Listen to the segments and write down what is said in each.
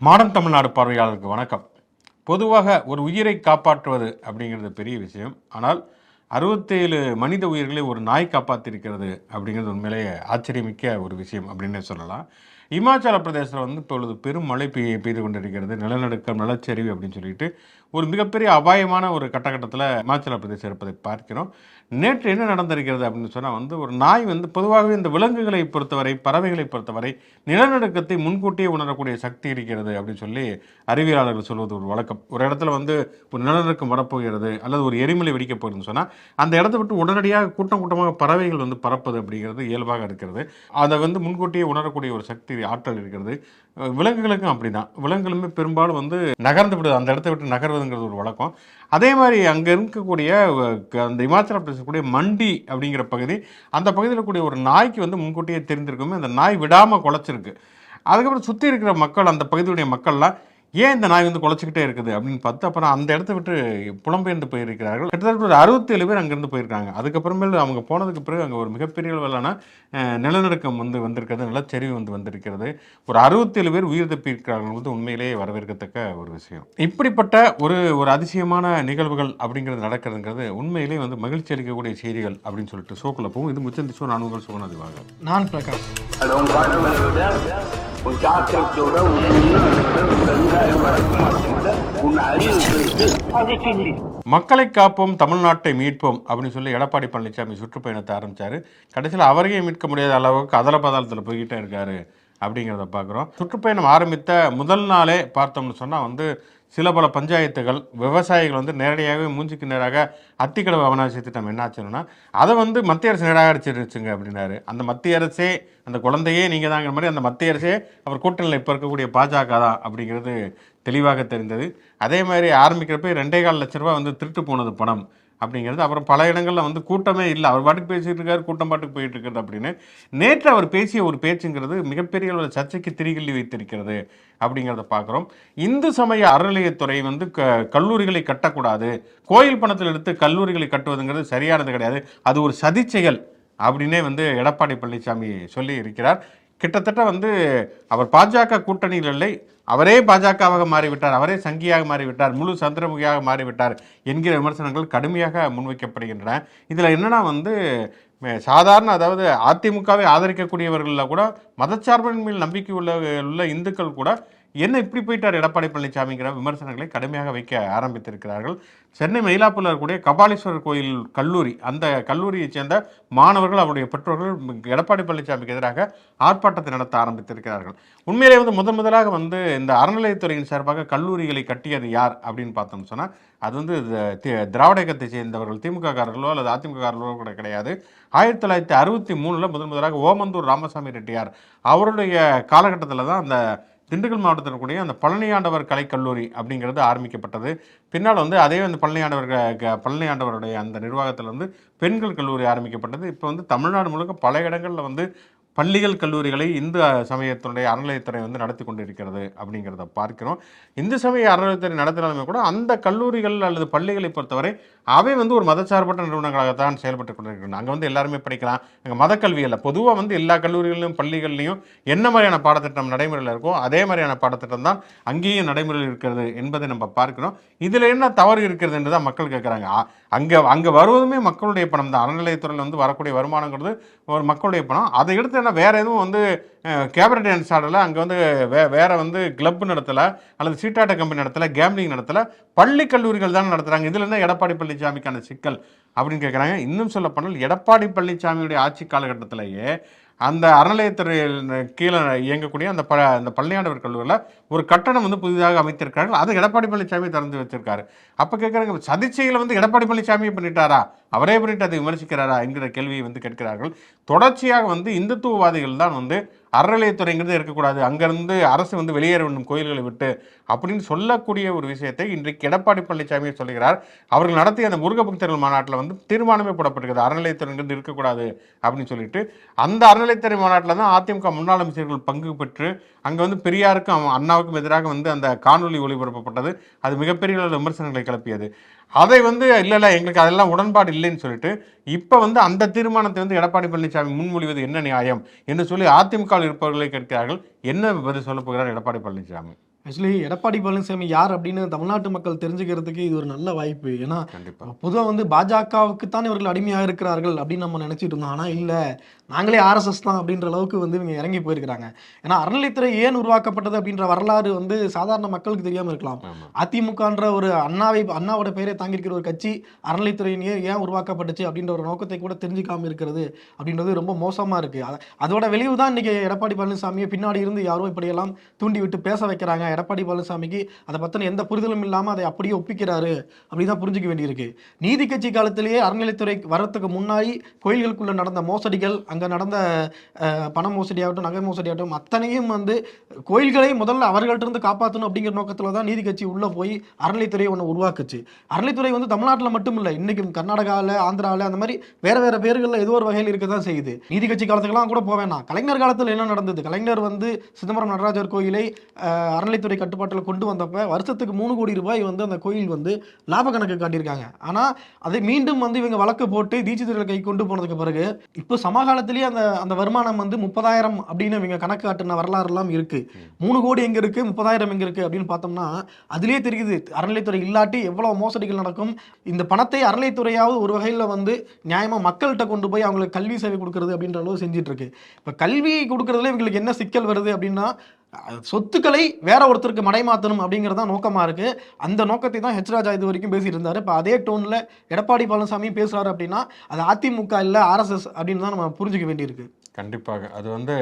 Modern Tamil Nadu பார்வையாளருக்கு வணக்கம். பொதுவாக ஒரு உயிரை காப்பாற்றுவது அப்படிங்கிறது பெரிய விஷயம். ஆனால் 67 மனித உயிர்களை ஒரு நாய் காப்பாற்றிருக்கிறது அப்படிங்கிறது உண்மையிலேயே ஆச்சரியமிக்க ஒரு விஷயம் அப்படின்னே சொல்லலாம். இமாச்சல பிரதேசத்தில் இப்பொழுது பெரும் மழை பெய்து கொண்டிருக்கிறது. நிலநடுக்கம், நிலச்சரிவு அப்படின்னு சொல்லிட்டு ஒரு மிகப்பெரிய அபாயமான ஒரு கட்டத்தில் இமாச்சல பிரதேசம் இருப்பதை பார்க்கிறோம். நேற்று என்ன நடந்திருக்கிறது அப்படின்னு சொன்னால் ஒரு நாய் பொதுவாகவே இந்த விலங்குகளை பொறுத்தவரை, பறவைகளை பொறுத்தவரை நிலநடுக்கத்தை முன்கூட்டியே உணரக்கூடிய சக்தி இருக்கிறது அப்படின்னு சொல்லி அறிவியலாளர்கள் சொல்வது ஒரு வழக்கம். ஒரு இடத்துல ஒரு நிலநடுக்கம் வரப்போகிறது அல்லது ஒரு எரிமலை வெடிக்கப் போகுதுன்னு சொன்னால் அந்த இடத்த விட்டு உடனடியாக கூட்டம் கூட்டமாக பறவைகள் பறப்பது அப்படிங்கிறது இயல்பாக இருக்கிறது. அதை முன்கூட்டியே உணரக்கூடிய ஒரு சக்தி, ஆற்றல் இருக்கிறது. விலங்குகளுக்கும் அப்படிதான். விலங்குகளுமே பெரும்பாலும் நகர்ந்து விடுது, அந்த இடத்தை விட்டு நகர்வதுங்கிறது ஒரு வழக்கம். அதே மாதிரி அங்கே இருக்கக்கூடிய அந்த இமாச்சல பிரதேசக்கூடிய மண்டி அப்படிங்கிற பகுதி, அந்த பகுதியில் கூடிய ஒரு நாய்க்கு முன்கூட்டியே தெரிந்திருக்குமே, அந்த நாய் விடாமல் குலைச்சிருக்கு. அதுக்கப்புறம் சுற்றி இருக்கிற மக்கள், அந்த பகுதியுடைய மக்கள்லாம் ஏன் இந்த நாய் குலைச்சிக்கிட்டே இருக்குது அப்படின்னு பார்த்து அப்புறம் அந்த இடத்த விட்டு புலம்பெயர்ந்து போயிருக்கிறார்கள். கிட்டத்தட்ட ஒரு 67 பேர் அங்கேருந்து போயிருக்காங்க. அதுக்கப்புறமேல் அவங்க போனதுக்கு பிறகு அங்கே ஒரு மிகப்பெரிய அளவிலான நிலநடுக்கம் வந்திருக்கிறது, நிலச்சரிவு வந்திருக்கிறது. ஒரு 67 பேர் உயிர் தப்பியிருக்கிறார்கள். உண்மையிலேயே வரவேற்கத்தக்க ஒரு விஷயம். இப்படிப்பட்ட ஒரு ஒரு அதிசயமான நிகழ்வுகள் அப்படிங்கிறது நடக்கிறதுங்கிறது உண்மையிலேயே மகிழ்ச்சி அளிக்கக்கூடிய செய்திகள் அப்படின்னு சொல்லிட்டு ஷோக்குள்ள போகும். இது முச்சந்தி ஷோ. நான் உங்கள் சுகநாதிவாக. நான் பிரகாஷ். மக்களை காப்போம், தமிழ்நாட்டை மீட்போம் அப்படின்னு சொல்லி எடப்பாடி பழனிசாமி சுற்றுப்பயணத்தை ஆரம்பிச்சாரு. கடைசியில் அவரையே மீட்க முடியாத அளவுக்கு அதல பாதாளத்தில் போய்கிட்டே இருக்காரு அப்படிங்கிறத பார்க்குறோம். சுற்றுப்பயணம் ஆரம்பித்த முதல் நாளே பார்த்தோம்னு சொன்னால் சில பல பஞ்சாயத்துகள், விவசாயிகள் நேரடியாகவே மூஞ்சிக்கு நேராக அத்திக்கடவு அவனாசி திட்டம் என்னாச்சுன்னா அதை மத்திய அரசு நிராகரிச்சிருச்சுங்க அப்படின்னாரு. அந்த மத்திய அரசே, அந்த குழந்தையே நீங்கள் தாங்கிற மாதிரி அந்த மத்திய அரசே அவர் கூட்டணியில் இப்போ இருக்கக்கூடிய பாஜக தான் அப்படிங்கிறது தெளிவாக தெரிந்தது. அதே மாதிரி ஆரம்பிக்கிறப்ப 2.25 லட்ச ரூபா திருட்டு போனது பணம் அப்படிங்கிறது. அப்புறம் பல இடங்களில் கூட்டமே இல்லை, அவர் பாட்டுக்கு பேசிகிட்டு இருக்காரு, கூட்டம் பாட்டுக்கு போயிட்டு இருக்கிறது அப்படின்னு. நேற்று அவர் பேசிய ஒரு பேச்சுங்கிறது மிகப்பெரிய அளவில் சர்ச்சைக்கு திரிகள்ளி வைத்திருக்கிறது அப்படிங்கிறத பார்க்குறோம். இந்து சமய அறநிலையத்துறை கல்லூரிகளை கட்டக்கூடாது, கோயில் பணத்தில் எடுத்து கல்லூரிகளை கட்டுவதுங்கிறது சரியானது கிடையாது, அது ஒரு சதி செயல் அப்படின்னே எடப்பாடி பழனிசாமி சொல்லி இருக்கிறார். கிட்டத்தட்ட அவர் பாஜக கூட்டணியில் இல்லை, அவரே பாஜகவாக மாறிவிட்டார், அவரே சங்கியாக மாறிவிட்டார், முழு சந்திரமுகியாக மாறிவிட்டார் என்கிற விமர்சனங்கள் கடுமையாக முன்வைக்கப்படுகின்றன. இதில் என்னன்னா சாதாரண, அதாவது அதிமுகவை ஆதரிக்கக்கூடியவர்களில் கூட மதச்சார்பின் மேல் நம்பிக்கை உள்ள இந்துக்கள் கூட என்ன இப்படி போயிட்டார் எடப்பாடி பழனிசாமிங்கிற விமர்சனங்களை கடுமையாக வைக்க ஆரம்பித்திருக்கிறார்கள். சென்னை மயிலாப்பூரில் இருக்கக்கூடிய கபாலீஸ்வரர் கோயில் கல்லூரி, அந்த கல்லூரியைச் சேர்ந்த மாணவர்கள், அவருடைய பெற்றோர்கள் எடப்பாடி பழனிசாமிக்கு எதிராக ஆர்ப்பாட்டத்தை நடத்த ஆரம்பித்திருக்கிறார்கள். உண்மையிலே முதலாக இந்த அறநிலையத்துறையின் சார்பாக கல்லூரிகளை கட்டியது யார் அப்படின்னு பார்த்தோம்னு சொன்னால் அது திராவிட இயக்கத்தை சேர்ந்தவர்கள், திமுக காரர்களோ அல்லது அதிமுக காரர்களோ கூட கிடையாது. 1963 முதலாக ஓமந்தூர் ராமசாமி ரெட்டியார் அவருடைய காலகட்டத்தில் தான் அந்த திண்டுக்கல் மாவட்டத்தில் இருக்கக்கூடிய அந்த பழனியாண்டவர் கலைக்கல்லூரி அப்படிங்கிறது ஆரம்பிக்கப்பட்டது. பின்னால் அதே பழனியாண்டவருடைய அந்த நிர்வாகத்தில் பெண்கள் கல்லூரி ஆரம்பிக்கப்பட்டது. இப்போ தமிழ்நாடு முழுக்க பல இடங்களில் பள்ளிகள், கல்லூரிகளை இந்து சமயத்தினுடைய அறநிலையத்துறை நடத்தி கொண்டு இருக்கிறது அப்படிங்கிறத பார்க்கிறோம். இந்து சமய அறநிலையத்துறை நடத்தினாலுமே கூட அந்த கல்லூரிகள் அல்லது பள்ளிகளை பொறுத்தவரை அவை ஒரு மதச்சார்பற்ற நிறுவனங்களாகத்தான் செயல்பட்டு கொண்டிருக்கின்றன. அங்கே எல்லாருமே படிக்கலாம். அங்கே மதக்கல்வி அல்ல, பொதுவாக எல்லா கல்லூரிகளிலும் பள்ளிகள்லையும் என்ன மாதிரியான பாடத்திட்டம் நடைமுறையில் இருக்கோ அதே மாதிரியான பாடத்திட்டம் தான் அங்கேயும் நடைமுறையில் இருக்கிறது என்பதை நம்ம பார்க்கிறோம். இதில் என்ன தவறு இருக்கிறது என்று தான் மக்கள் கேட்குறாங்க. அங்கே வருவதுமே மக்களுடைய பணம் தான். அறநிலையத்துறையில் வரக்கூடிய வருமானங்கிறது ஒரு மக்களுடைய பணம். அதை எடுத்து என்ன வேறு எதுவும் கேபரேட் டான்ஸ் ஆடலை, அங்கே வேறு கிளப் நடத்தலை அல்லது சீட்டாட்ட கம்பெனி நடத்தலை, கேம்லிங் நடத்தலை, பள்ளி கல்லூரிகள் தான் நடத்துகிறாங்க. இதில் என்ன எடப்பாடி பழனிசாமிக்கான சிக்கல் அப்படின்னு கேட்குறாங்க. இன்னும் சொல்லப்போனால் எடப்பாடி பழனிசாமியுடைய ஆட்சி காலகட்டத்திலேயே அந்த அறநிலையத்துறை கீழே இயங்கக்கூடிய அந்த பழனியாண்டவர் கல்லூரியில் ஒரு கட்டணம் புதிதாக அமைத்திருக்கிறார்கள். அதை எடப்பாடி பழனிசாமி திறந்து வச்சிருக்காரு. அப்போ கேட்குறாங்க, சதிச்சையில் எடப்பாடி பழனிசாமியை பண்ணிட்டாரா, அவரே பண்ணிட்டு அதை விமர்சிக்கிறாரா என்கிற கேள்வியை கேட்கிறார்கள். தொடர்ச்சியாக இந்துத்துவவாதிகள் தான் அறநிலையத்துறைங்கிறது இருக்கக்கூடாது, அங்கேருந்து அரசு வெளியேற வேண்டும் கோயில்களை விட்டு அப்படின்னு சொல்லக்கூடிய ஒரு விஷயத்தை இன்றைக்கு எடப்பாடி பழனிசாமியை சொல்லுகிறார். அவர்கள் நடத்திய அந்த முருக பக்தர்கள் மாநாட்டில் தீர்மானமே போடப்பட்டிருக்கிறது, அறநிலையத்துறைங்கிறது இருக்கக்கூடாது அப்படின்னு சொல்லிட்டு. அந்த அறநிலையத்துறை மாநாட்டில் தான் அதிமுக முன்னாள் அமைச்சர்கள் பங்கு பெற்று அங்கே பெரியாருக்கும் அண்ணாவுக்கும் எதிராக அந்த காணொலி ஒளிபரப்பப்பட்டது. அது மிகப்பெரிய விமர்சனங்களை கிளப்பியது. அதை இல்லை எங்களுக்கு அதெல்லாம் உடன்பாடு இல்லைன்னு சொல்லிட்டு இப்போ அந்த தீர்மானத்தை எடப்பாடி பழனிசாமி முன்மொழிவது என்ன நியாயம் என்று சொல்லி அதிமுகவில் இருப்பவர்களை கேட்கிறார்கள். என்ன பதில் சொல்ல போகிறார் எடப்பாடி பழனிசாமி? ஆக்சுவலி எடப்பாடி பழனிசாமி யார் அப்படின்னு தமிழ்நாட்டு மக்கள் தெரிஞ்சுக்கிறதுக்கு இது ஒரு நல்ல வாய்ப்பு. ஏன்னா பொதுவாக வந்து பாஜகவுக்கு தான் இவர்கள் அடிமையாக இருக்கிறார்கள் அப்படின்னு நம்ம நினைச்சிட்டு இருந்தோம். ஆனால் இல்லை, நாங்களே ஆர்எஸ்எஸ் தான் அப்படின்ற அளவுக்கு வந்து இவங்க இறங்கி போயிருக்கிறாங்க. ஏன்னா அறநிலைத்துறை ஏன் உருவாக்கப்பட்டது அப்படின்ற வரலாறு வந்து சாதாரண மக்களுக்கு தெரியாமல் இருக்கலாம். அதிமுகன்ற ஒரு அண்ணாவோட பெயரை தாங்கியிருக்கிற ஒரு கட்சி அறநிலைத்துறையின் ஏன் உருவாக்கப்பட்டுச்சு அப்படின்ற ஒரு நோக்கத்தை கூட தெரிஞ்சுக்காம இருக்கிறது அப்படின்றது ரொம்ப மோசமா இருக்கு. அதோட விளைவு தான் இன்னைக்கு எடப்பாடி பழனிசாமியை பின்னாடி இருந்து யாரோ இப்படியெல்லாம் தூண்டி விட்டு பேச வைக்கிறாங்க. எடப்பாடி பழனிசாமிக்கு அதை பற்றின எந்த புரிதலும் இல்லாமல் அதை அப்படியே ஒப்பிக்கிறாரு அப்படிதான் புரிஞ்சுக்க வேண்டியிருக்கு. நீதி கட்சி காலத்திலேயே அறநிலைத்துறை வரத்துக்கு முன்னாடி கோயில்களுக்குள்ள நடந்த மோசடிகள், அங்கே நடந்த பண மோசடியாகட்டும் நகை மோசடியாகட்டும் அத்தனையும் வந்து கோயில்களை முதல்ல அவர்கள்ட்ட இருந்து காப்பாற்றணும் அப்படிங்கிற நோக்கத்தில் தான் நீதி கட்சி உள்ளே போய் அறநிலைத்துறையை ஒன்று உருவாக்குச்சு. அறநிலைத்துறை வந்து தமிழ்நாட்டில் மட்டும் இல்லை, இன்னைக்கும் கர்நாடகாவில் ஆந்திராவில் அந்த மாதிரி வேற வேற பேர்களில் ஏதோ ஒரு வகையில் இருக்க தான் செய்யுது. நீதி கட்சி காலத்துக்கெல்லாம் கூட போவேனா. கலைஞர் காலத்தில் என்ன நடந்தது? கலைஞர் வந்து சிதம்பரம் நடராஜர் கோயிலை அறநிலைத்துறை கட்டுப்பாட்டில் கொண்டு வந்தப்ப வருஷத்துக்கு 3 கோடி ரூபாய் வந்து அந்த கோயில் வந்து லாப கணக்கு காட்டியிருக்காங்க. ஆனால் அதை மீண்டும் வந்து இவங்க வழக்கு போட்டு தீட்சிதர்கள் கை கொண்டு போனதுக்கு பிறகு இப்போ சமகாலத்திலேயே அந்த வருமானம் வந்து 30,000 அப்படின்னு இவங்க கணக்கு காட்டின வரலாறு எல்லாம் இருக்கு. 3 கோடி எங்க இருக்கு, 30,000 எங்க இருக்கு அப்படின்னு பார்த்தோம்னா அதுலேயே தெரியுது அறநிலைத்துறை இல்லாட்டி எவ்வளவு மோசடிகள் நடக்கும். இந்த பணத்தை அறநிலைத்துறையாவது ஒரு வகையில் வந்து நியாயமா மக்கள்கிட்ட கொண்டு போய் அவங்களுக்கு கல்வி சேவை கொடுக்கறது அப்படின்ற அளவு செஞ்சுட்டு இருக்கு. இப்போ கல்வி கொடுக்கறதுல இவங்களுக்கு என்ன சிக்கல் வருது அப்படின்னா சொத்துக்களை வேற ஒருத்தருக்கு மடைமாற்றணும் அப்படிங்கிறதா நோக்கமா இருக்கு. அந்த நோக்கத்தை தான் ஹெச் ராஜா இது வரைக்கும் பேசிட்டு இருந்தாரு. இப்போ அதே டோன்ல எடப்பாடி பழனிசாமி பேசுறாரு அப்படின்னா அது அதிமுக இல்ல ஆர்எஸ்எஸ் அப்படின்னு தான் நம்ம புரிஞ்சுக்க வேண்டியிருக்கு. கண்டிப்பாக அது வந்து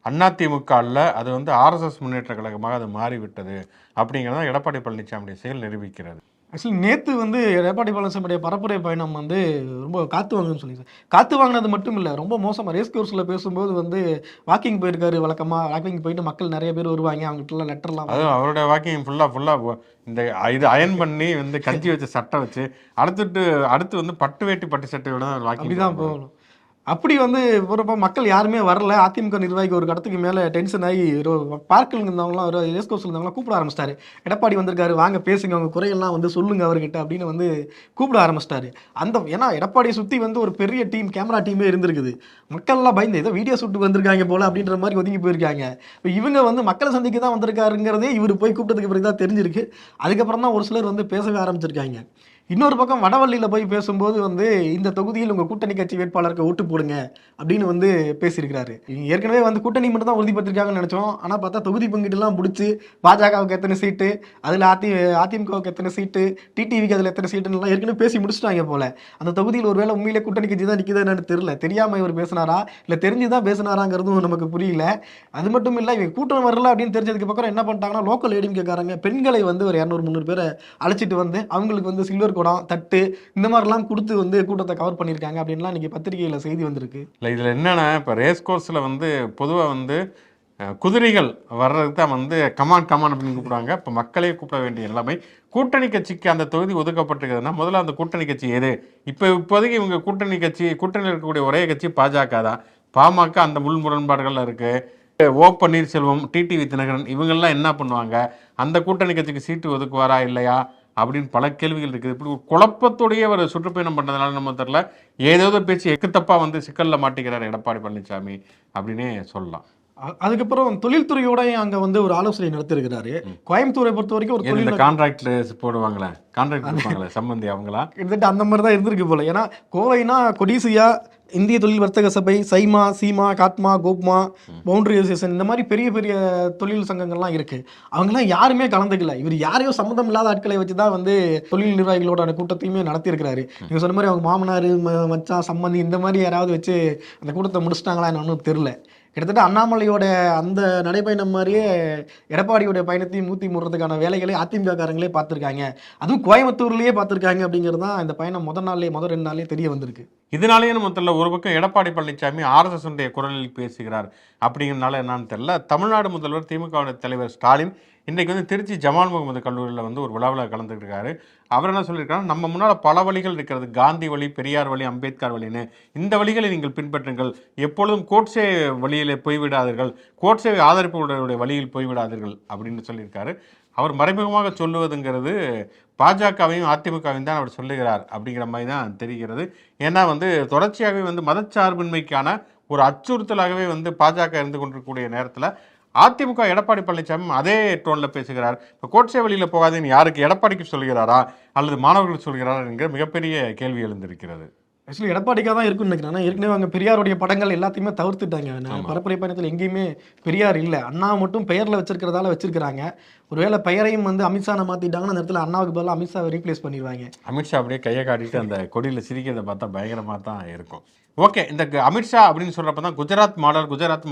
அதிமுக இல்ல, அது வந்து ஆர்எஸ்எஸ் முன்னேற்ற கழகமாக அது மாறிவிட்டது அப்படிங்கிறத எடப்பாடி பழனிசாமியுடைய செயல் நிரூபிக்கிறது. ஆக்சுவலி நேற்று வந்து எடப்பாடி பழனிசாமியுடைய பரப்புரை பயணம் வந்து ரொம்ப காத்து வாங்குன்னு சொல்லியிருக்காரு. காத்து வாங்கினது மட்டும் இல்லை, ரொம்ப மோசமாக ரேஸ் கோர்ஸில் பேசும்போது வந்து வாக்கிங் போயிருக்காரு. வழக்கமாக வாக்கிங் போயிட்டு மக்கள் நிறைய பேர் வருவாங்க, அவங்ககிட்ட லெட்டர்லாம். அதுவும் அவருடைய வாக்கிங் ஃபுல்லாக இந்த இது அயன் பண்ணி வந்து கஞ்சி வச்சு சட்டை வச்சு அடுத்து வந்து பட்டு வேட்டி பட்டு சட்டையோட தான் வாக்கிங் தான் போகணும். அப்படி வந்து போகிறப்ப மக்கள் யாருமே வரல. அதிமுக நிர்வாகிக்கு ஒரு கடத்துக்கு மேலே டென்ஷன் ஆகி பார்க்கில் இருந்தவங்களாம் ரேஸ் கோர்ஸில் இருந்தவங்களாம் கூப்பிட ஆரம்பிச்சிட்டாரு. எடப்பாடி வந்திருக்காரு, வாங்க பேசுங்க, அவங்க குறையெல்லாம் வந்து சொல்லுங்க அவர்கிட்ட அப்படின்னு வந்து கூப்பிட ஆரம்பிச்சிட்டாரு. ஏன்னா எடப்பாடியை சுற்றி வந்து ஒரு பெரிய டீம், கேமரா டீமே இருந்திருக்குது. மக்கள்லாம் பயந்து ஏதோ வீடியோ ஷூட்டு வந்திருக்காங்க போல அப்படின்ற மாதிரி ஒதுங்கி போயிருக்காங்க. இப்போ இவங்க வந்து மக்களை சந்திக்க தான் வந்திருக்காருங்கிறதே இவர் போய் கூப்பிட்டதுக்கு பிறகு தான் தெரிஞ்சிருக்கு. அதுக்கப்புறம் தான் ஒரு சிலர் வந்து பேசவே ஆரம்பிச்சிருக்காங்க. இன்னொரு பக்கம் வடவள்ளியில் போய் பேசும்போது வந்து இந்த தொகுதியில் உங்கள் கூட்டணி கட்சி வேட்பாளருக்கு ஓட்டு போடுங்க அப்படின்னு வந்து பேசியிருக்கிறாரு. ஏற்கனவே வந்து கூட்டணி மட்டும் தான் உறுதிப்படுத்திருக்காங்கன்னு நினச்சோம். ஆனால் பார்த்தா தொகுதி பங்கீட்டுலாம் பிடிச்சி பாஜகவுக்கு எத்தனை சீட்டு, அதில் அதிமுகவுக்கு எத்தனை சீட்டு, டிடிவிக்கு அதில் எத்தனை சீட்டுலாம் ஏற்கனவே பேசி முடிச்சுட்டாங்க போல. அந்த தொகுதியில் ஒருவேளை உண்மையிலே கூட்டணி கட்சி தான் நிற்கிதா என்னன்னு தெரியல. தெரியாமல் இவர் பேசினாரா இல்லை தெரிஞ்சு தான் பேசினாராங்கிறதும் நமக்கு புரியல. அது மட்டும் இல்லை, இவங்க கூட்டம் வரல அப்படின்னு தெரிஞ்சதுக்கு பக்கம் என்ன பண்ணிட்டாங்கன்னா லோக்கல் ஏடிஎம்கேக்காரங்க பெண்களை வந்து ஒரு 200-300 பேரை அழைச்சிட்டு வந்து அவங்களுக்கு வந்து சில்வர் குடம், தட்டு இந்த மாதிரிலாம் கொடுத்து வந்து கூட்டத்தை கவர் பண்ணியிருக்காங்க அப்படின்லாம் இன்னைக்கு பத்திரிகையில் செய்தி வந்திருக்கு. இல்லை இதில் என்னென்னா, இப்போ ரேஸ் கோர்ஸில் வந்து பொதுவாக வந்து குதிரைகள் வர்றதுக்கு தான் வந்து கமான் அப்படின்னு கூப்பிடுவாங்க. இப்போ மக்களே கூப்பிட வேண்டிய நிலைமை. கூட்டணி கட்சிக்கு அந்த தொகுதி ஒதுக்கப்பட்டிருக்குதுன்னா முதல்ல அந்த கூட்டணி கட்சி எது? இப்போதைக்கு இவங்க கூட்டணியில் இருக்கக்கூடிய ஒரே கட்சி பாஜக தான். பாமக அந்த முரண்பாடுகள் இருக்குது. ஓ பன்னீர்செல்வம், டிடிவி தினகரன் இவங்கெல்லாம் என்ன பண்ணுவாங்க? அந்த கூட்டணி கட்சிக்கு சீட்டு ஒதுக்குவாரா இல்லையா அப்படின்னு பல கேள்விகள் இருக்குது. இப்படி ஒரு குழப்பத்தோடைய ஒரு சுற்றுப்பயணம் பண்ணதுனால நம்ம தெரியல, ஏதோ பேச்சு எக்குத்தப்பா வந்து சிக்கலில் மாட்டிக்கிறார் எடப்பாடி பழனிசாமி அப்படின்னே சொல்லலாம். அதுக்கப்புறம் தொழில்துறையோட அங்கே வந்து ஒரு ஆலோசனை நடத்திருக்கிறாரு. கோயம்புத்தூரை பொறுத்த வரைக்கும் ஒரு தொழில் கான்ட்ராக்ட் போடுவாங்களே, கான்ட்ராக்ட் இருப்பாங்களே சம்பந்தி, அவங்களா கிட்டத்தட்ட அந்த மாதிரி தான் இருந்திருக்கு போல. ஏன்னா கோவைனா கொடிசியா, இந்திய தொழில் வர்த்தக சபை, சைமா, சீமா, காட்மா, கோப்மா, பவுண்டரி அசோசியேஷன் இந்த மாதிரி பெரிய பெரிய தொழில் சங்கங்கள்லாம் இருக்கு. அவங்கெல்லாம் யாருமே கலந்துக்கல. இவர் யாரையோ சம்மந்தம் இல்லாத ஆட்களை வச்சு தான் வந்து தொழில் நிர்வாகிகளோட கூட்டத்தையுமே நடத்தியிருக்கிறாரு. நீங்கள் சொன்ன மாதிரி அவங்க மாமனார், மச்சான், சம்மந்தி இந்த மாதிரி யாராவது வச்சு அந்த கூட்டத்தை முடிச்சிட்டாங்களா என்னன்னு தெரியல. கிட்டத்தட்ட அண்ணாமலையோட அந்த நடைப்பயணம் மாதிரியே எடப்பாடியோட பயணத்தையும் மூத்தி மூடுறதுக்கான வேலைகளை அதிமுக காரங்களே பார்த்துருக்காங்க. அதுவும் கோயம்புத்தூர்லேயே பார்த்துருக்காங்க அப்படிங்கிறது தான் இந்த பயணம் முதல் 2 நாள்லேயே தெரிய வந்திருக்கு. இதனாலேயே நம்ம தெரியல, ஒரு பக்கம் எடப்பாடி பழனிசாமி ஆர்எஸ்எஸ் குரலில் பேசுகிறார் அப்படிங்கிறதுனால என்னன்னு தெரியல. தமிழ்நாடு முதல்வர் திமுக தலைவர் ஸ்டாலின் இன்றைக்கு வந்து திருச்சி ஜமால் முகமது கல்லூரியில் வந்து ஒரு விழாவில் கலந்துக்கிட்டு இருக்காரு. அவர் என்ன சொல்லியிருக்காரு, நம்ம முன்னால் பல வழிகள் இருக்கிறது, காந்தி வழி, பெரியார் வழி, அம்பேத்கர் வழின்னு. இந்த வழிகளை நீங்கள் பின்பற்றுங்கள், எப்பொழுதும் கோட்சே வழியில் போய்விடாதீர்கள், கோட்சே ஆதரிப்புடைய வழியில் போய்விடாதீர்கள் அப்படின்னு சொல்லியிருக்காரு. அவர் மறைமுகமாக சொல்லுவதுங்கிறது பாஜகவையும் அதிமுகவையும் தான் அவர் சொல்லுகிறார் அப்படிங்கிற மாதிரி தான் தெரிகிறது. ஏன்னா வந்து தொடர்ச்சியாகவே வந்து மதச்சார்பின்மைக்கான ஒரு அச்சுறுத்தலாகவே வந்து பாஜக இருந்து கொண்டிருக்கக்கூடிய நேரத்தில் அதிமுக எடப்பாடி பழனிசாமி அதே டோன்ல பேசுகிறார். இப்போ கோட்சே வழியில் போகாதேன்னு யாருக்கு, எடப்பாடிக்கு சொல்கிறாரா அல்லது மாணவர்களுக்கு சொல்கிறாரா என்கிற மிகப்பெரிய கேள்வி எழுந்திருக்கிறது. ஆக்சுவலி எடப்பாடிக்காக தான் இருக்குன்னு நினைக்கிறேன். ஆனா ஏற்கனவே அவங்க பெரியாருடைய படங்கள் எல்லாத்தையுமே தவிர்த்துட்டாங்க. பரப்புரை பயணத்தில் எங்கேயுமே பெரியார் இல்லை. அண்ணா மட்டும் பெயர்ல வச்சிருக்கிறதால வச்சிருக்கிறாங்க. ஒருவேளை பெயரையும் வந்து அமித்ஷா மாத்திட்டாங்கன்னா அந்த இடத்துல அண்ணாவுக்கு பதிலாக அமித்ஷாவை ரீப்ளேஸ் பண்ணிடுவாங்க. அமித்ஷா அப்படியே கையை காட்டிட்டு அந்த கொடியில் சிரிக்கிறத பார்த்தா பயங்கரமாக தான் இருக்கும். ஓகே, இந்த அமித்ஷா அப்படின்னு சொல்றப்ப தான் குஜராத்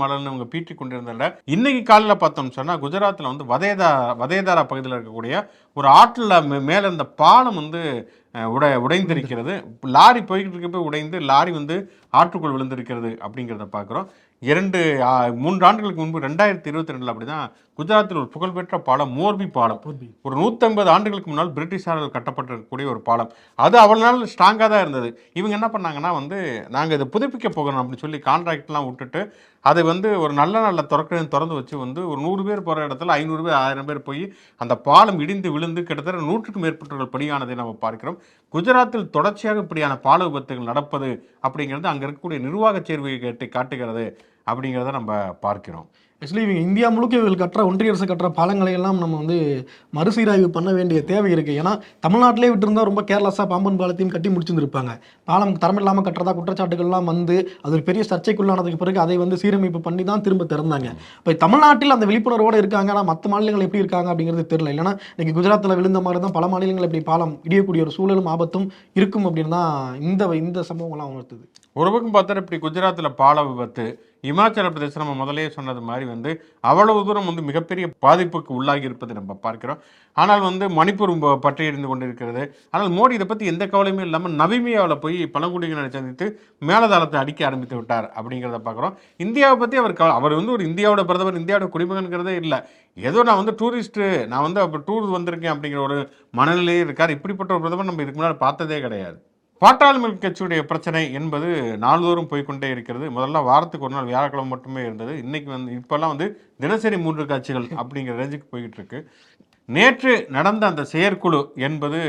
மாடல்னு அவங்க பீட்டி கொண்டிருந்தால இன்னைக்கு காலையில் பார்த்தோம்னு சொன்னால் குஜராத்தில் வந்து வதேதாரா பகுதியில் இருக்கக்கூடிய ஒரு ஆற்றில் மேலே இருந்த பாலம் வந்து உடைந்திருக்கிறது. லாரி போய்கிட்டு இருக்க போய் உடைந்து லாரி வந்து ஆற்றுக்குள் விழுந்திருக்கிறது அப்படிங்கிறத பார்க்குறோம். 3 ஆண்டுகளுக்கு முன்பு 2022 அப்படிதான் குஜராத்தில் ஒரு புகழ்பெற்ற பாலம் மோர்பி பாலம், ஒரு 150 ஆண்டுகளுக்கு முன்னால் பிரிட்டிஷாரால் கட்டப்பட்டிருக்கக்கூடிய ஒரு பாலம். அது அவ்வளோ நாள் ஸ்ட்ராங்காக தான் இருந்தது. இவங்க என்ன பண்ணாங்கன்னா வந்து நாங்கள் இதை புதுப்பிக்க போகிறோம் அப்படின்னு சொல்லி கான்ட்ராக்ட்லாம் விட்டுட்டு அதை வந்து ஒரு நல்ல திறந்து வச்சு வந்து ஒரு 100 பேர் போகிற இடத்துல 500 பேர் 1000 பேர் போய் அந்த பாலம் இடிந்து விழுந்து கிட்டத்தட்ட 100க்கும் மேற்பட்டவர்கள் பலியானதை நம்ம பார்க்கிறோம். குஜராத்தில் தொடர்ச்சியாக இப்படியான பால விபத்துகள் நடப்பது அப்படிங்கிறது அங்கே இருக்கக்கூடிய நிர்வாக சேர்வையை காட்டுகிறது அப்படிங்கிறத நம்ம பார்க்கிறோம். ஆக்சுவலி இவங்க இந்தியா முழுக்க இவர்கள் கட்டுற ஒன்றிய அரசு கட்டுற பாலங்களை எல்லாம் நம்ம வந்து மறுசீராய்வு பண்ண வேண்டிய தேவை இருக்குது. ஏன்னா தமிழ்நாட்டிலே விட்டுருந்தா ரொம்ப கேர்லெஸ்ஸாக பாம்பன் பாலத்தையும் கட்டி முடிச்சிருந்துருப்பாங்க. பாலம் தரமில்லாமல் கட்டுறதா குற்றச்சாட்டுகள்லாம் வந்து அது ஒரு பெரிய சர்ச்சைக்குள்ளானதுக்கு பிறகு அதை வந்து சீரமைப்பு பண்ணி தான் திரும்ப திறந்தாங்க. இப்போ தமிழ்நாட்டில் அந்த விழிப்புணர்வோடு இருக்காங்க. ஆனால் மற்ற மாநிலங்கள் எப்படி இருக்காங்க அப்படிங்கிறது தெரியல. இல்லைன்னா இன்னைக்கு குஜராத்தில் விழுந்த மாதிரி தான் பல மாநிலங்கள் இப்படி பாலம் இடியக்கூடிய ஒரு சூழலும் ஆபத்தும் இருக்கும் அப்படின்னு தான் இந்த சம்பவங்கள்லாம் உணர்த்துது. ஒரு பக்கம் பார்த்தா இப்படி குஜராத்தில் பால விபத்து, இமாச்சல பிரதேசம் நம்ம முதலே சொன்னது மாதிரி வந்து அவ்வளவு தூரம் வந்து மிகப்பெரிய பாதிப்புக்கு உள்ளாகி இருப்பதை நம்ம பார்க்கிறோம். ஆனால் வந்து மணிப்பூர் பற்றி எறிந்து கொண்டிருக்கிறது. ஆனால் மோடி இதை பற்றி எந்த கவலையுமே இல்லாமல் நவீமியாவில் போய் பழங்குடியினரை சந்தித்து மேலதாளத்தை அடிக்க ஆரம்பித்து விட்டார் அப்படிங்கிறத பார்க்குறோம். இந்தியாவை பற்றி அவர் வந்து ஒரு இந்தியாவோட பிரதமர், இந்தியாவோட குடிமகன்கிறதே இல்லை. ஏதோ நான் வந்து டூரிஸ்ட்டு, நான் வந்து அப்போ டூர் வந்திருக்கேன் அப்படிங்கிற ஒரு மனநிலையே இருக்கார். இப்படிப்பட்ட ஒரு பிரதமர் நம்ம இதுக்கு முன்னாடி பார்த்ததே கிடையாது. பாட்டாளி மக்கள் கட்சியுடைய பிரச்சனை என்பது நாள்தோறும் போய்கொண்டே இருக்கிறது. முதல்ல வாரத்துக்கு ஒரு நாள் வியாழக்கிழமை மட்டுமே இருந்தது. இன்னைக்கு வந்து இப்போல்லாம் வந்து தினசரி 3 காட்சிகள் அப்படிங்கிற ரேஞ்சுக்கு போய்கிட்டு இருக்கு. நேற்று நடந்த அந்த செயற்குழு என்பது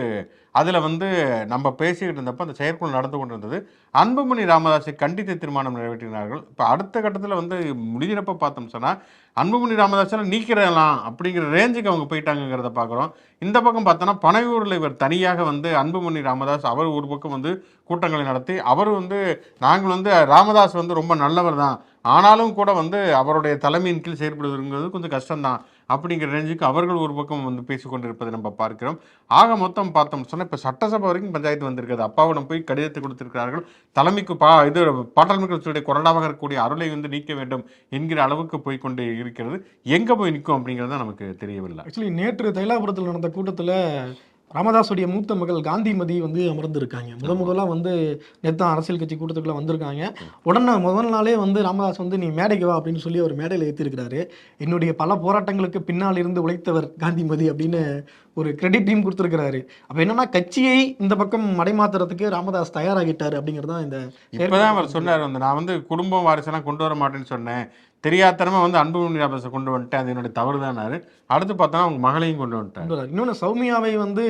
அதில் வந்து நம்ம பேசிக்கிட்டு இருந்தப்போ அந்த செயற்குழு நடந்து கொண்டிருந்தது. அன்புமணி ராமதாஸை கண்டித்து தீர்மானம் நிறைவேற்றினார்கள். இப்போ அடுத்த கட்டத்தில் வந்து முடிகிறப்ப பார்த்தோம் சொன்னால் அன்புமணி ராமதாஸெல்லாம் நீக்கிறலாம் அப்படிங்கிற ரேஞ்சுக்கு அவங்க போயிட்டாங்கிறத பார்க்குறோம். இந்த பக்கம் பார்த்தோன்னா பனையூரில் இவர் தனியாக வந்து அன்புமணி ராமதாஸ் அவர் ஒரு பக்கம் வந்து கூட்டங்களை நடத்தி அவர் வந்து நாங்கள் வந்து ராமதாஸ் வந்து ரொம்ப நல்லவர் தான், ஆனாலும் கூட வந்து அவருடைய தலைமையின் கீழ் செயல்படுவதுங்கிறது கொஞ்சம் கஷ்டம்தான் அப்படிங்கிற ரேஞ்சுக்கு அவர்கள் ஒரு பக்கம் வந்து பேசிக்கொண்டிருப்பதை நம்ம பார்க்கிறோம். ஆக மொத்தம் பார்த்தோம் சொன்னால் இப்போ சட்டசபை வரைக்கும் பஞ்சாயத்து வந்திருக்கிறது. அப்பாவிடம் போய் கடிதத்தை கொடுத்திருக்கிறார்கள். தலைமைக்கு பாட்டாளி மக்கள் கட்சியுடைய கொறடாவாக இருக்கக்கூடிய அருளை வந்து நீக்க வேண்டும் என்கிற அளவுக்கு போய்கொண்டு இருக்கிறது. எங்கே போய் நிற்கும் அப்படிங்கிறது நமக்கு தெரியவில்லை. ஆக்சுவலி நேற்று தைலாபுரத்தில் நடந்த கூட்டத்தில் ராமதாஸுடைய மூத்த மகள் காந்திமதி வந்து அமர்ந்திருக்காங்க. முதலாக வந்து நேற்று அரசியல் கட்சி கூட்டத்துக்குள்ள வந்திருக்காங்க. உடனே முதல் நாளே வந்து ராமதாஸ் வந்து நீ மேடைக்கு வா அப்படின்னு சொல்லி ஒரு மேடையில் ஏற்றிருக்கிறாரு. என்னுடைய பல போராட்டங்களுக்கு பின்னால் இருந்து உழைத்தவர் காந்திமதி அப்படின்னு ஒரு கிரெடிட்டையும் கொடுத்துருக்கிறாரு. அப்போ என்னன்னா கட்சியை இந்த பக்கம் மடைமாத்துறதுக்கு ராமதாஸ் தயாராகிட்டாரு அப்படிங்கிறது தான் இந்த. இப்போதான் அவர் சொன்னார் வந்து நான் வந்து குடும்பம் வாரிசெல்லாம் கொண்டு வர மாட்டேன்னு சொன்னேன், தெரியாதனமா வந்து அன்புமணி ராமதாஸை கொண்டு வந்துட்டேன், அது என்னுடைய தவறு தானாரு. அடுத்து பார்த்தோன்னா அவங்க மகளையும் கொண்டு வந்துட்டார். இன்னொன்று சௌமியாவை வந்து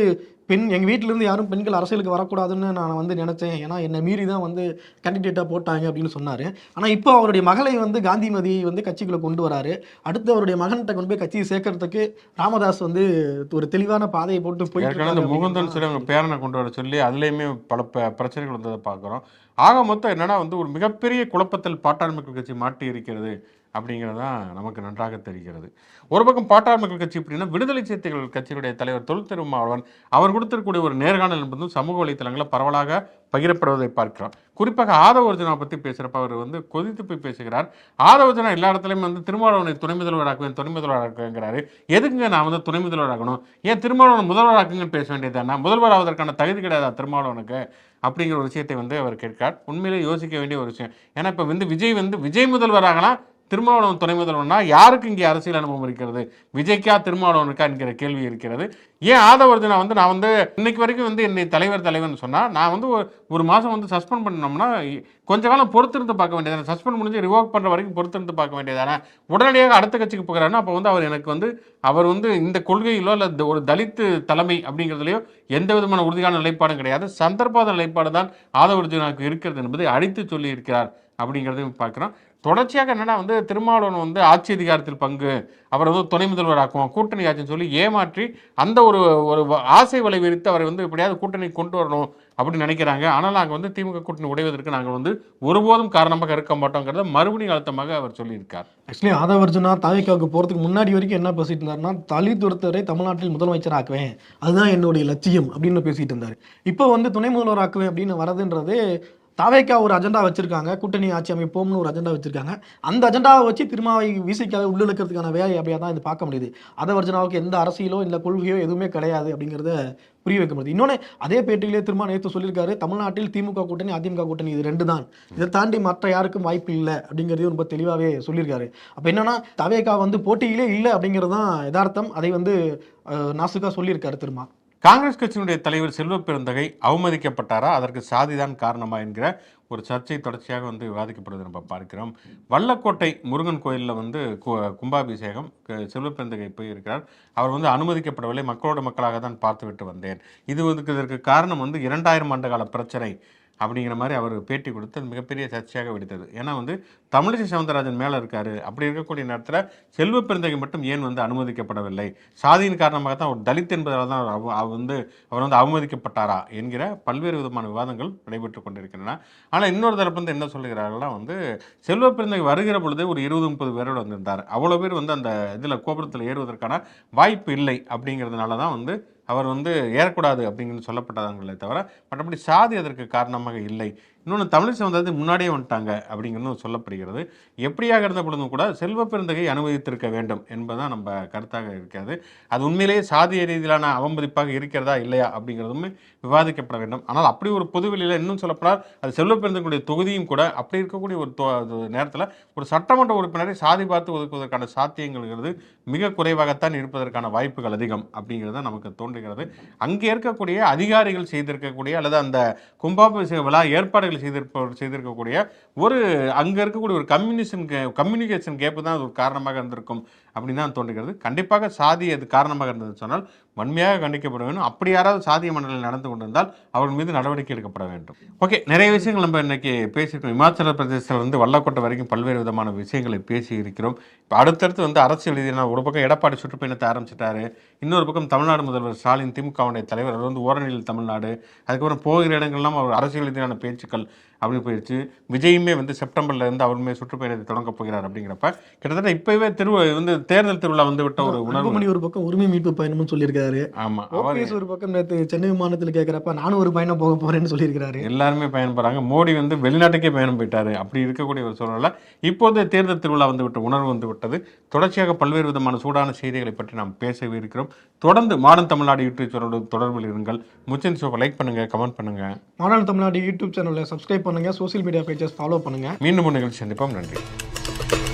எங்கள் வீட்டிலேருந்து யாரும் பெண்கள் அரசியலுக்கு வரக்கூடாதுன்னு நான் வந்து நினச்சேன், ஏன்னா என்னை மீறி தான் வந்து கேண்டிடேட்டாக போட்டாங்க அப்படின்னு சொன்னார். ஆனால் இப்போ அவருடைய மகளை வந்து காந்திமதி வந்து கட்சிக்குள்ளே கொண்டு வராரு. அடுத்து அவருடைய மகன்கிட்ட கொண்டு போய் கட்சியை சேர்க்கறதுக்கு ராமதாஸ் வந்து ஒரு தெளிவான பாதையை போட்டு போய் முகுந்தன் சொல்லி அவங்க பேரனை கொண்டு வர சொல்லி அதுலேயுமே பல பிரச்சனைகள் வந்ததை பார்க்குறோம். ஆக மொத்தம் என்னன்னா வந்து ஒரு மிகப்பெரிய குழப்பத்தில் பாட்டாளி மக்கள் கட்சி மாட்டி இருக்கிறது அப்படிங்கிறது தான் நமக்கு நன்றாக தெரிகிறது. ஒரு பக்கம் பாட்டாளி மக்கள் கட்சி அப்படின்னா விடுதலை சிறுத்தைகள் கட்சியினுடைய தலைவர் தொல் திருமாவளவன் அவர் கொடுத்திருக்கக்கூடிய ஒரு நேர்காணல் என்பதும் சமூக வலைத்தளங்களில் பரவலாக பகிரப்படுவதை பார்க்கிறோம். குறிப்பாக ஆதவர்ஜனா பற்றி பேசுகிறப்ப அவர் வந்து கொதித்து போய் பேசுகிறார். ஆதவர்ஜனா எல்லா இடத்துலையும் வந்து திருமாவளவனை துணை முதல்வராக்குங்கிறாரு. எதுக்குங்க நான் வந்து துணை முதல்வராகணும், ஏன் திருமாவளவன் முதல்வராக்குங்கன்னு பேச வேண்டியதானா, முதல்வராவதற்கான தகுதி கிடையாதா திருமாவளவனுக்கு அப்படிங்கிற ஒரு விஷயத்தை வந்து அவர் கேட்கிறார். உண்மையிலே யோசிக்க வேண்டிய ஒரு விஷயம். ஏன்னா இப்போ வந்து விஜய் முதல்வராகலாம், திருமாவளவன் துணை முதல்வனா யாருக்கு இங்கே அரசியல் அனுபவம் இருக்கிறது, விஜய்க்கா திருமாவளவனுக்கா என்கிற கேள்வி இருக்கிறது. ஏன் ஆதவர்ஜனா வந்து நான் வந்து இன்னைக்கு வரைக்கும் வந்து என்னை தலைவர்னு சொன்னால் நான் வந்து ஒரு மாதம் வந்து சஸ்பெண்ட் பண்ணோம்னா கொஞ்ச காலம் பொறுத்திருந்து பார்க்க வேண்டியதானே, சஸ்பெண்ட் முடிஞ்சு ரிவோக் பண்ணுற வரைக்கும் பொறுத்திருந்து பார்க்க வேண்டியதானே, உடனடியாக அடுத்த கட்சிக்கு போகிறாருன்னா அப்போ வந்து அவர் வந்து இந்த கொள்கையிலோ இல்லை ஒரு தலித்து தலைமை அப்படிங்கிறதுலையோ எந்த விதமான உறுதியான நிலைப்பாடும் கிடையாது, சந்தர்ப்பாத நிலைப்பாடு தான் ஆதவர்ஜனாவுக்கு இருக்கிறது என்பதை அடித்து சொல்லி இருக்கிறார் அப்படிங்கிறதையும் பார்க்குறோம். தொடர்ச்சியாக என்னன்னா வந்து திருமாவளவன் வந்து ஆட்சி அதிகாரத்தில் பங்கு, அவரை வந்து துணை முதல்வர் ஆக்குவோம், கூட்டணி ஆட்சின்னு சொல்லி ஏமாற்றி அந்த ஒரு ஒரு ஆசை வலை விரித்து அவரை வந்து எப்படியாவது கூட்டணி கொண்டு வரணும் அப்படின்னு நினைக்கிறாங்க. ஆனால் நாங்கள் வந்து திமுக கூட்டணி உடைவதற்கு நாங்கள் வந்து ஒருபோதும் காரணமாக இருக்க மாட்டோங்கிறத மறுபடியும் அழுத்தமாக அவர் சொல்லியிருக்கார். ஆக்சுவலி ஆதவர்ஜுனா தாவேக்காவுக்கு போறதுக்கு முன்னாடி வரைக்கும் என்ன பேசிட்டு இருந்தாருன்னா, தலித் ஒருத்தரை தமிழ்நாட்டில் முதலமைச்சர் ஆக்குவேன், அதுதான் என்னுடைய லட்சியம் அப்படின்னு பேசிட்டு இருந்தாரு. இப்போ வந்து துணை முதல்வர் ஆக்குவேன் அப்படின்னு வரதுன்றது தாவேக்கா ஒரு அஜெண்டா வச்சிருக்காங்க, கூட்டணி ஆட்சி அமைப்போம்னு ஒரு அஜெண்டா வச்சிருக்காங்க. அந்த அஜெண்டாவை வச்சு திருமாவை விசிக்காவை உள்ளிழுக்கிறதுக்கான வேலை அப்படியே தான் இது பார்க்க முடியுது. ஆதவர்ஜுனாவுக்கு எந்த அரசியலோ இல்லை கொள்கையோ எதுவுமே கிடையாது அப்படிங்கிறத புரிய வைக்க முடியுது. இன்னொன்று அதே பேட்டியிலே திரும்ப நேற்று சொல்லியிருக்காரு, தமிழ்நாட்டில் திமுக கூட்டணி அதிமுக கூட்டணி இது 2 தான், இதை தாண்டி மற்ற யாருக்கும் வாய்ப்பு இல்லை அப்படிங்கிறதையும் ரொம்ப தெளிவாகவே சொல்லியிருக்காரு. அப்போ என்னன்னா தாவேக்கா வந்து போட்டியிலே இல்லை அப்படிங்கிறது தான் யதார்த்தம். அதை வந்து நாசுக்கா சொல்லியிருக்காரு திரும்ப. காங்கிரஸ் கட்சியினுடைய தலைவர் செல்வ பெருந்தகை அவமதிக்கப்பட்டாரா, அதற்கு சாதிதான் காரணமா என்கிற ஒரு சர்ச்சை தொடர்ச்சியாக வந்து விவாதிக்கப்படுவதை நம்ம பார்க்கிறோம். வல்லக்கோட்டை முருகன் கோயிலில் வந்து கும்பாபிஷேகம், செல்வ பெருந்தகை போயிருக்கிறார். அவர் வந்து அனுமதிக்கப்படவில்லை, மக்களோட மக்களாக தான் பார்த்துவிட்டு வந்தேன். இதற்கு காரணம் வந்து 2000 ஆண்டு கால பிரச்சனை அப்படிங்கிற மாதிரி அவர் பேட்டி கொடுத்து அது மிகப்பெரிய சர்ச்சையாக வெடித்தது. ஏன்னா வந்து தமிழிசை சவுந்தரராஜன் மேலே இருக்காரு, அப்படி இருக்கக்கூடிய நேரத்தில் செல்வ பெருந்தகை மட்டும் ஏன் வந்து அனுமதிக்கப்படவில்லை, சாதியின் காரணமாக தான் அவர் தலித் என்பதால் தான் அவர் வந்து அவமதிக்கப்பட்டாரா என்கிற பல்வேறு விதமான விவாதங்கள் நடைபெற்று கொண்டிருக்கின்றன. ஆனால் இன்னொரு தரப்பு வந்து என்ன சொல்லுகிறார்கள்னா வந்து செல்வ பெருந்தகை வருகிற பொழுதே ஒரு 20-30 பேரோடு வந்திருந்தார், அவ்வளோ பேர் வந்து அந்த இதில் கோபுரத்தில் ஏறுவதற்கான வாய்ப்பு இல்லை அப்படிங்கிறதுனால தான் வந்து அவர் வந்து ஏறக்கூடாது அப்படிங்கிறது சொல்லப்பட்டதாங்களே தவிர மற்றபடி சாதி அதற்கு காரணமாக இல்லை. இன்னொன்று தமிழிசை வந்தது முன்னாடியே வந்துட்டாங்க அப்படிங்கிறது சொல்லப்படுகிறது. எப்படியாக இருந்த பொழுதும் கூட செல்வ பெருந்தகை அனுமதித்திருக்க வேண்டும் என்பதுதான் நம்ம கருத்தாக இருக்கிறது. அது உண்மையிலேயே சாதிய ரீதியிலான அவமதிப்பாக இருக்கிறதா இல்லையா அப்படிங்கிறதுமே விவாதிக்கப்பட வேண்டும். ஆனால் அப்படி ஒரு பொதுவெளியில் இன்னும் சொல்லப்படால் அது செல்வ பெருந்தகையுடைய தொகுதியும் கூட அப்படி இருக்கக்கூடிய ஒரு நேரத்தில் ஒரு சட்டமன்ற உறுப்பினரை சாதி பார்த்து ஒதுக்குவதற்கான சாத்தியங்கள்ங்கிறது மிக குறைவாகத்தான் இருப்பதற்கான வாய்ப்புகள் அதிகம் அப்படிங்கிறது நமக்கு தோன்றுகிறது. அங்கே இருக்கக்கூடிய அதிகாரிகள் செய்திருக்கக்கூடிய அல்லது அந்த கும்பாபிஷேக விழா ஏற்பாடுகள் செய்திருக்கக்கூடிய ஒரு அங்கே இருக்கக்கூடிய ஒரு கம்யூனிகேஷன் கேப்பு தான் அது ஒரு காரணமாக இருந்திருக்கும் அப்படின்னு தான் தோன்றுகிறது. கண்டிப்பாக சாதி அது காரணமாக இருந்தது சொன்னால் வன்மையாக கண்டிக்கப்பட வேண்டும். அப்படி யாராவது சாதிய மண்டலில் நடந்து கொண்டிருந்தால் அவர்கள் மீது நடவடிக்கை எடுக்கப்பட வேண்டும். ஓகே, நிறைய விஷயங்கள் நம்ம இன்னைக்கு பேசியிருக்கோம். இமாச்சல பிரதேசத்தில் இருந்து வல்லக்கோட்டை வரைக்கும் பல்வேறு விதமான விஷயங்களை பேசி இருக்கிறோம். இப்போ அடுத்தடுத்து வந்து அரசியல் ரீதியான ஒரு பக்கம் எடப்பாடி சுற்றுப்பயணத்தை ஆரம்பிச்சிட்டாரு, இன்னொரு பக்கம் தமிழ்நாடு முதல்வர் ஸ்டாலின் திமுகவுடைய தலைவர் அவர் வந்து ஓரணியில் தமிழ்நாடு, அதுக்கப்புறம் போகிற இடங்கள்லாம் அவர் அரசியல் ரீதியான பேச்சுக்கள் அப்படி போயிடுச்சு. விஜயுமே வந்து செப்டம்பர்ல இருந்து அவருமே சுற்றுப்பயணத்தை தொடங்க போகிறார். அப்படிங்கிறப்ப கிட்டத்தட்ட இப்பவே தேர்தல் திருவிழா வந்து விட்ட ஒரு உணர்வு. ஒரு பக்கம் உரிமை மீட்பு பயணம்னு சொல்லியிருக்காரு. ஆமா, ஒரு பக்கம் நேற்று சென்னை விமானத்தில் கேட்கிறப்ப நானும் ஒரு பயணம் போக போறேன்னு சொல்லியிருக்காரு. எல்லாருமே பயணம் போறாங்க. மோடி வந்து வெளிநாட்டுக்கே பயணம் போயிட்டாரு. அப்படி இருக்கக்கூடிய ஒரு சூழ்நிலை இப்போது தேர்தல் திருவிழா வந்து விட்ட உணர்வு வந்து விட்டது. தொடர்ச்சியாக பல்வேறு விதமான சூடான செய்திகளை பற்றி நாம் பேசவே இருக்கிறோம். தொடர்ந்து மாடர்ன் தமிழ்நாடு யூடியூப் சேனலோடு தொடர்பில் இருங்கள். முச்சன் ஷோவை லைக் பண்ணுங்க, கமெண்ட் பண்ணுங்க. மாடர்ன் தமிழ்நாடு யூடியூப் சேனலை சப்ஸ்கிரைப் பண்ணுங்க, சோசியல் மீடியா பேஜஸ் ஃபாலோ பண்ணுங்க. மீண்டும் ஒரு நிகழ்ச்சி சந்திப்போம். நன்றி.